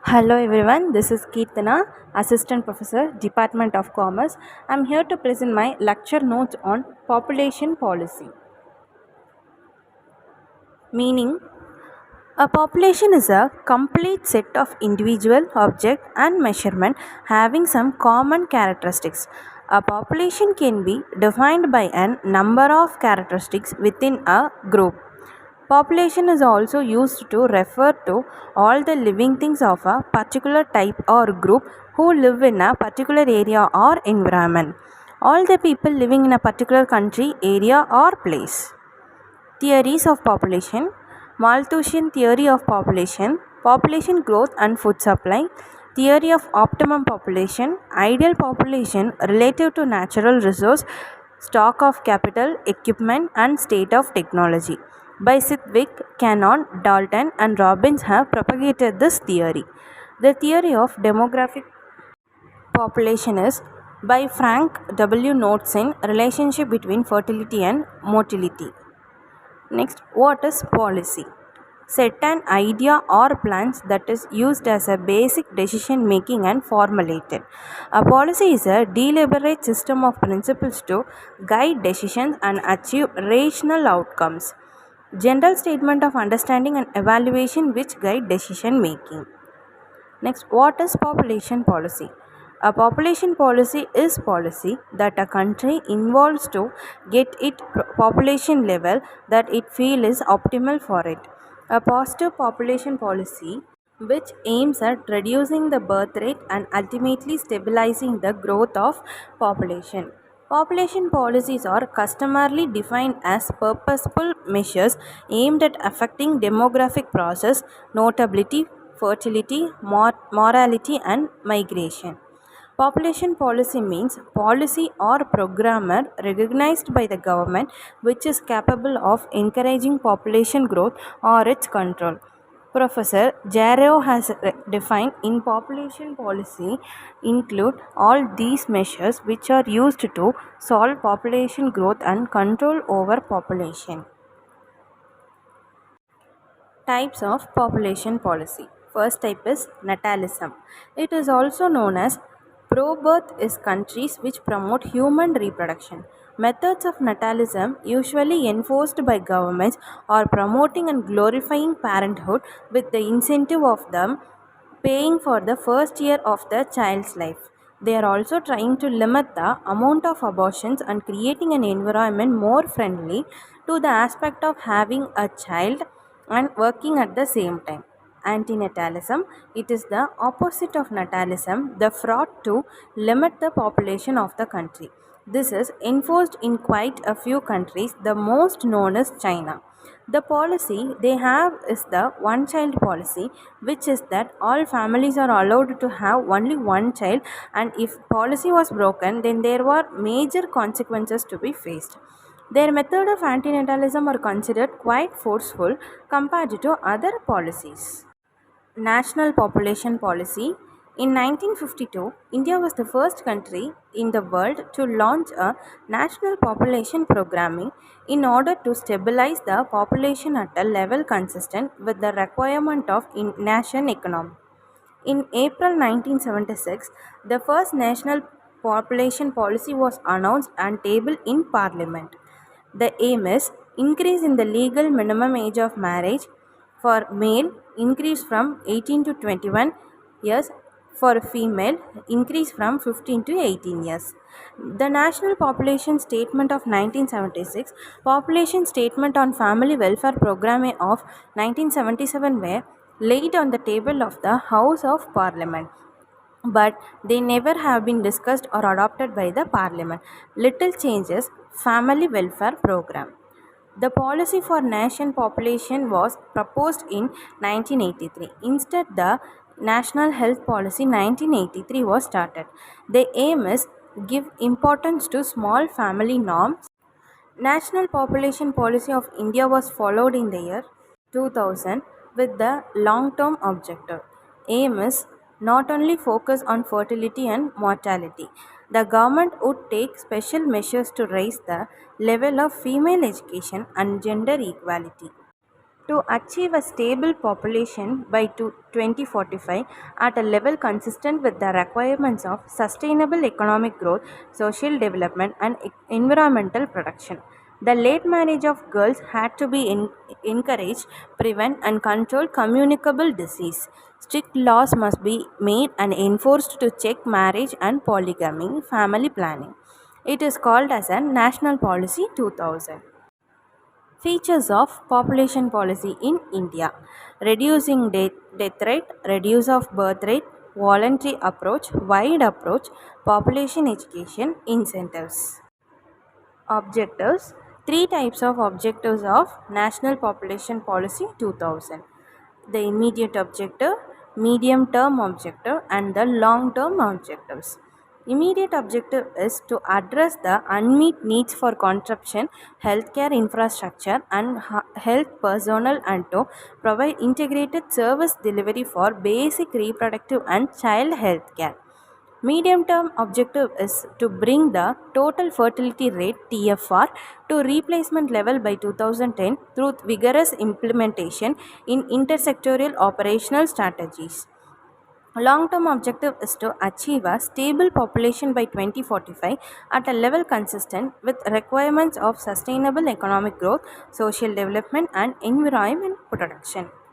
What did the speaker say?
Hello everyone, this is Keerthana, Assistant Professor, Department of Commerce. I am here to present my lecture notes on population policy. Meaning, a population is a complete set of individual, object and measurement having some common characteristics. A population can be defined by a number of characteristics within a group. Population is also used to refer to all the living things of a particular type or group who live in a particular area or environment. All the people living in a particular country, area or place. Theories of population: Malthusian theory of population, population growth and food supply, theory of optimum population, ideal population relative to natural resource, stock of capital, equipment and state of technology. By Sidgwick, Cannon, Dalton and Robbins have propagated this theory. The theory of demographic population is by Frank W. Notes in relationship between fertility and motility. Next, what is policy? Set an idea or plans that is used as a basic decision making and formulated. A policy is a deliberate system of principles to guide decisions and achieve rational outcomes. General statement of understanding and evaluation which guide decision making. Next, what is population policy? A population policy is policy that a country involves to get its population level that it feels is optimal for it. A positive population policy which aims at reducing the birth rate and ultimately stabilizing the growth of population. Population policies are customarily defined as purposeful measures aimed at affecting demographic process, notability, fertility, morality and migration. Population policy means policy or programmer recognized by the government which is capable of encouraging population growth or its control. Professor Jarrow has defined in population policy include all these measures which are used to solve population growth and control over population. Types of population policy. First type is natalism. It is also known as pro-birth is countries which promote human reproduction. Methods of natalism usually enforced by governments are promoting and glorifying parenthood with the incentive of them paying for the first year of the child's life. They are also trying to limit the amount of abortions and creating an environment more friendly to the aspect of having a child and working at the same time. Antinatalism, it is the opposite of natalism, the fraud to limit the population of the country. This is enforced in quite a few countries, the most known is China. The policy they have is the one child policy, which is that all families are allowed to have only one child, and if policy was broken then there were major consequences to be faced. Their method of antinatalism are considered quite forceful compared to other policies. National Population Policy. In 1952, India was the first country in the world to launch a national population programming in order to stabilize the population at a level consistent with the requirement of nation economy. In April 1976, the first national population policy was announced and tabled in Parliament. The aim is increase in the legal minimum age of marriage for male, increase from 18 to 21 years, for female, increase from 15 to 18 years. The National Population Statement of 1976, Population Statement on Family Welfare Programme of 1977 were laid on the table of the House of Parliament, but they never have been discussed or adopted by the Parliament. Little changes. Family Welfare Program. The policy for nation population was proposed in 1983. Instead, the National Health Policy 1983 was started. The aim is give importance to small family norms. National Population Policy of India was followed in the year 2000 with the long-term objective. Aim is not only focus on fertility and mortality. The government would take special measures to raise the level of female education and gender equality. To achieve a stable population by 2045 at a level consistent with the requirements of sustainable economic growth, social development, and environmental protection. The late marriage of girls had to be encouraged, prevent, and control communicable disease. Strict laws must be made and enforced to check marriage and polygamy, family planning. It is called as a National Policy 2000. Features of population policy in India: reducing death rate, reduce of birth rate, voluntary approach, wide approach, population education, incentives. Objectives: three types of objectives of National Population Policy 2000: the immediate objective, medium term objective, and the long term objectives. Immediate objective is to address the unmet needs for contraception, healthcare infrastructure, and health personnel, and to provide integrated service delivery for basic reproductive and child health care. Medium term objective is to bring the total fertility rate TFR to replacement level by 2010 through vigorous implementation in intersectoral operational strategies. Long term objective is to achieve a stable population by 2045 at a level consistent with requirements of sustainable economic growth, social development, and environment protection.